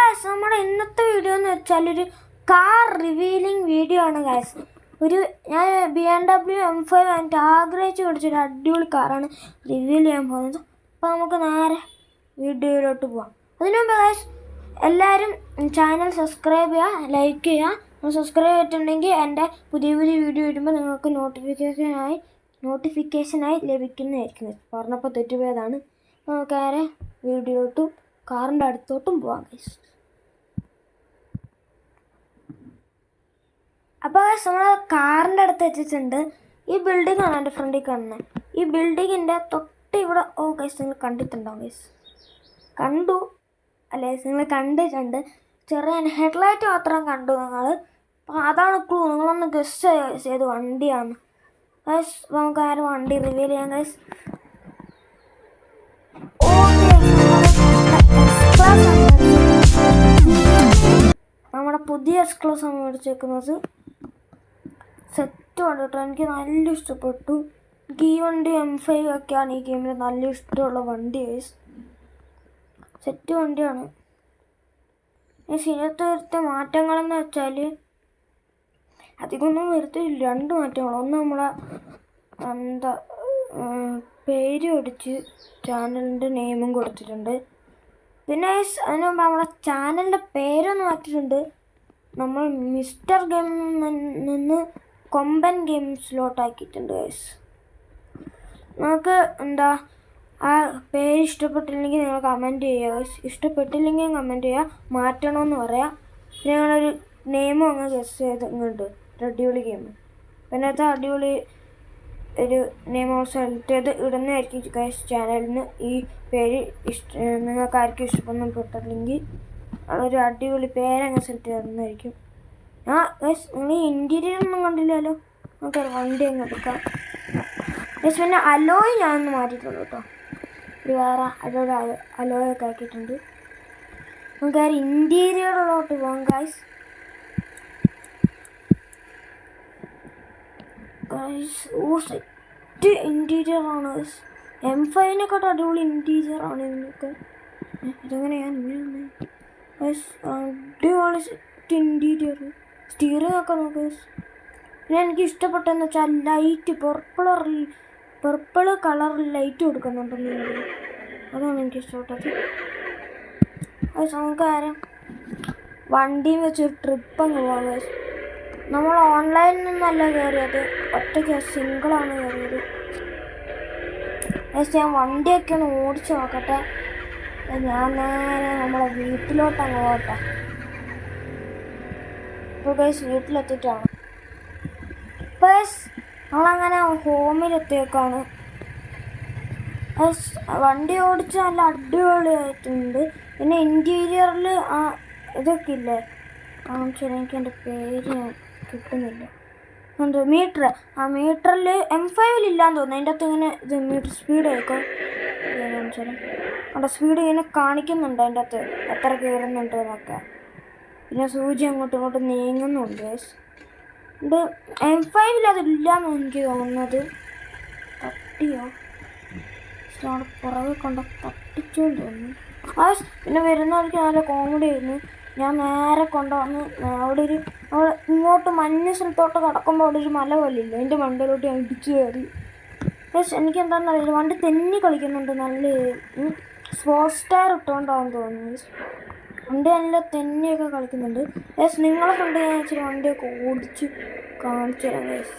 Guys നമ്മുടെ ഇന്നത്തെ video എന്ന് വെച്ചാൽ ഒരു കാർ റിവീലിംഗ് വീഡിയോ ആണ് ഗൈസ്. ഞാൻ BMW M5 വാങ്ങിയിട്ട് ആഗ്രഹിച്ച് പിടിച്ചൊരു അടിപൊളി കാറാണ് റിവീൽ ചെയ്യാൻ പോകുന്നത്. അപ്പോൾ നമുക്ക് നേരെ വീഡിയോയിലോട്ട് പോവാം. അതിനു മുമ്പ് ഗൈസ് എല്ലാവരും ചാനൽ സബ്സ്ക്രൈബ് ചെയ്യുക, ലൈക്ക് ചെയ്യുക. സബ്സ്ക്രൈബ് ചെയ്തിട്ടുണ്ടെങ്കിൽ എൻ്റെ പുതിയ വീഡിയോ വരുമ്പോൾ നിങ്ങൾക്ക് നോട്ടിഫിക്കേഷനായി ലഭിക്കുന്നതായിരിക്കും. പറഞ്ഞപ്പോൾ തെറ്റുപോയതാണ്. നമുക്ക് നേരെ വീഡിയോയിലോട്ടും കാറിൻ്റെ അടുത്തോട്ടും പോവാം ഗൈസ്. അപ്പോൾ നമ്മൾ കാറിൻ്റെ അടുത്ത് എത്തിയിട്ടുണ്ട്. ഈ ബിൽഡിംഗ് ആണ് എൻ്റെ ഫ്രണ്ടിൽ കാണുന്നത്. ഈ ബിൽഡിങ്ങിൻ്റെ തൊട്ട് ഇവിടെ ഗൈസ് നിങ്ങൾ കണ്ടിട്ടുണ്ടാവും ഗൈസ്. കണ്ടു അല്ലേ? നിങ്ങൾ കണ്ടിട്ടുണ്ട്. ചെറിയ ഹെഡ്ലൈറ്റ് മാത്രം കണ്ടു നിങ്ങൾ. അപ്പോൾ അതാണ് ക്ലൂ. നിങ്ങളൊന്ന് ഗസ് ചെയ്ത് വണ്ടിയാണ് ഗൈസ്. നമുക്ക് ആരും വണ്ടി റിവീൽ ചെയ്യാം ഗൈസ്. നമ്മുടെ പുതിയ എക്സ്ക്ലോസ് ആണ് മേടിച്ചേക്കുന്നത്. സെറ്റ് ഉണ്ട് കേട്ടോ. എനിക്ക് നല്ല ഇഷ്ടപ്പെട്ടു. എനിക്ക് ഈ വണ്ടി M5 ഒക്കെയാണ് ഈ ഗെയിമിൽ നല്ല ഇഷ്ടമുള്ള വണ്ടി ഗൈസ്. സെറ്റ് വണ്ടിയാണ്. ഇതിനകത്ത് വരുത്തിയ മാറ്റങ്ങളെന്ന് വെച്ചാൽ അധികമൊന്നും വരുത്തില്ല. 2 മാറ്റങ്ങൾ. ഒന്ന് നമ്മളെ പേര് അടിച്ച് ചാനലിൻ്റെ നെയിമും കൊടുത്തിട്ടുണ്ട്. പിന്നെ അതിന് മുമ്പ് നമ്മളെ ചാനലിൻ്റെ പേരൊന്ന് മാറ്റിയിട്ടുണ്ട്. നമ്മൾ മിസ്റ്റർ ഗെയിമിൽ നിന്ന് കൊമ്പൻ ഗെയിംസിലോട്ടാക്കിയിട്ടുണ്ട് ഗൈസ്. നമുക്ക് ആ പേര് ഇഷ്ടപ്പെട്ടില്ലെങ്കിൽ നിങ്ങൾ കമൻറ്റ് ചെയ്യുക ഗൈസ്. ഇഷ്ടപ്പെട്ടില്ലെങ്കിൽ കമൻറ്റ് ചെയ്യുക, മാറ്റണമെന്ന് പറയാം. പിന്നെ ഞങ്ങളൊരു നെയിമും അങ്ങ് ഗസ് ചെയ്ത് ഇങ്ങോട്ട് അടിപൊളി ഗെയിം. പിന്നെ അത് അടിപൊളി ഒരു നെയിം സെലക്ട് ചെയ്ത് ഇടുന്നതായിരിക്കും ഗൈസ്. ചാനലിന് ഈ പേര് നിങ്ങൾക്ക് ആർക്കും ഇഷ്ടപ്പെട്ടില്ലെങ്കിൽ ഒരു അടിപൊളി പേരങ്ങ് സെലക്ട് ചെയ്യുന്നതായിരിക്കും. ഗൈസ് നിങ്ങൾ ഇൻറ്റീരിയർ ഒന്നും കണ്ടില്ലല്ലോ. നമുക്ക് വണ്ടി അങ്ങ് എടുക്കാം ഗൈസ്. പിന്നെ അലോയ് ഞാനൊന്ന് മാറ്റിയിട്ടുണ്ട് കേട്ടോ. ഒരു വേറെ അടിപൊളി അലോയൊക്കെ ആക്കിയിട്ടുണ്ട്. നമുക്ക് ഇൻറ്റീരിയറിലോട്ട് പോകാം ഗൈസ്. സെറ്റ് ഇൻറ്റീരിയർ ആണ് ഗൈസ്. M5-നെക്കാട്ടും അടിപൊളി ഇൻറ്റീരിയർ ആണ് ഇതിനൊക്കെ. ഇതെങ്ങനെയാണ് ഗൈസ്? അടിപൊളി സെറ്റ് ഇൻറ്റീരിയർ. സ്റ്റിയറിംഗ് ഒക്കെ നോക്കുക ഗൈസ്. പിന്നെ എനിക്ക് ഇഷ്ടപ്പെട്ടതെന്ന് വെച്ചാൽ ലൈറ്റ് പർപ്പിൾ കളർ ലൈറ്റ് കൊടുക്കുന്നുണ്ടല്ലോ. അതാണ് എനിക്ക് ഇഷ്ടപ്പെട്ടത് ഗൈസ്. നമുക്ക് വണ്ടിയും വെച്ചൊരു ട്രിപ്പ് അങ്ങ് പോകാം ഗൈസ്. നമ്മൾ ഓൺലൈനിൽ നിന്നല്ല കയറിയത്, ഒറ്റയ്ക്ക് സിംഗിളാണ് കയറിയത് ഗൈസ്. ഞാൻ വണ്ടിയൊക്കെ ഒന്ന് ഓടിച്ച് നോക്കട്ടെ. ഞാൻ നേരെ നമ്മളെ വീട്ടിലോട്ടങ്ങ് പോകട്ടെ. ഇപ്പോൾ ഗൈസ് വീട്ടിലെത്തിയിട്ടാണ്. ഇപ്പോൾ ഗൈസ് നമ്മളങ്ങനെ ഹോമിലെത്തിയേക്കാണ് ഗൈസ്. വണ്ടി ഓടിച്ച് നല്ല അടിപൊളിയായിട്ടുണ്ട്. പിന്നെ ഇൻറ്റീരിയറിൽ ഇതൊക്കെ ഇല്ലേ ശരി, എനിക്ക് എൻ്റെ പേര് കിട്ടുന്നില്ല. മീറ്റർ. മീറ്ററിൽ M5-ൽ ഇല്ലാന്ന് തോന്നുന്നു. അതിൻ്റെ അകത്ത് ഇങ്ങനെ ഇത് മീറ്റർ സ്പീഡ് ആയിക്കോ അവിടെ സ്പീഡ് ഇങ്ങനെ കാണിക്കുന്നുണ്ട്. അതിൻ്റെ അകത്ത് എത്ര കയറുന്നുണ്ട് എന്നൊക്കെ. പിന്നെ സൂചി അങ്ങോട്ടും ഇങ്ങോട്ടും നീങ്ങുന്നുണ്ട് ഗൈസ്. ഇത് M5-ൽ അതില്ലാന്ന് എനിക്ക് തോന്നുന്നത്. തട്ടിയോ അവിടെ പുറകെ കൊണ്ട് തട്ടിച്ചോന്ന് തോന്നുന്നു. പിന്നെ വരുന്നവർക്ക് നല്ല കോമഡി ആയിരുന്നു. ഞാൻ നേരെ കൊണ്ടുവന്ന് അവിടെ ഇങ്ങോട്ട് മഞ്ഞ സ്ഥലത്തോട്ട് കിടക്കുമ്പോൾ അവിടെ ഒരു മല പോലില്ല. അതിൻ്റെ മണ്ടയിലോട്ട് ഞാൻ ഇടിച്ചു കയറി. എനിക്ക് എന്താണെന്ന് അറിയില്ല, വണ്ടി തെന്നി കളിക്കുന്നുണ്ട്. നല്ല സ്പോർട്സ് ടയർ ഇട്ടുകൊണ്ടാണെന്ന് തോന്നുന്നു. വണ്ടി നല്ല തെന്നിയൊക്കെ കളിക്കുന്നുണ്ട് ഗൈസ്. നിങ്ങളെ കൊണ്ട് ഞാൻ ഇച്ചിരി വണ്ടിയൊക്കെ ഓടിച്ച് കാണിച്ചു തരാം ഗൈസ്.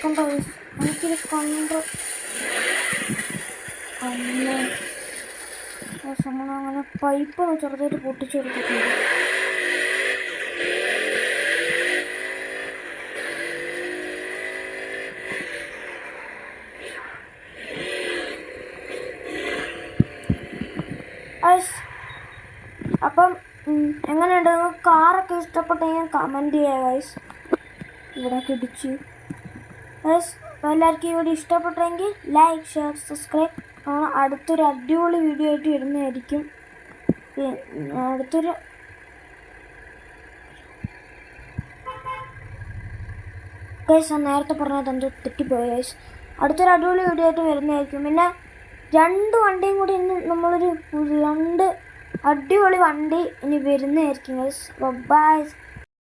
കണ്ടോ ഗൈസ്? എനിക്കിത് കണ്ടോ നമ്മളങ്ങനെ പൈപ്പ് ചെറുതായിട്ട് പൊട്ടിച്ചെടുത്തിട്ടുണ്ട്. അപ്പം എങ്ങനെയുണ്ട്? കാറൊക്കെ ഇഷ്ടപ്പെട്ടെങ്കിൽ കമൻറ്റ് ചെയ്യുക ഗൈസ്. ഇവിടെ ഇടിച്ച് ഗൈസ്. അപ്പോൾ എല്ലാവർക്കും ഈ വീഡിയോ ഇഷ്ടപ്പെട്ടെങ്കിൽ ലൈക്ക്, ഷെയർ, സബ്സ്ക്രൈബ്. അടുത്തൊരു അടിപൊളി വീഡിയോ ആയിട്ട് വരുന്നതായിരിക്കും. അടുത്തൊരു ഗൈസ് നേരത്തെ പറഞ്ഞത് എന്തോ തെറ്റിപ്പോയി ഗൈസ്. അടുത്തൊരു അടിപൊളി വീഡിയോ ആയിട്ട് വരുന്നതായിരിക്കും. പിന്നെ രണ്ട് വണ്ടിയും കൂടി ഇനി നമ്മളൊരു രണ്ട് അടിപൊളി വണ്ടി ഇനി വരുന്നതായിരിക്കും ഗൈസ്. ബൈ.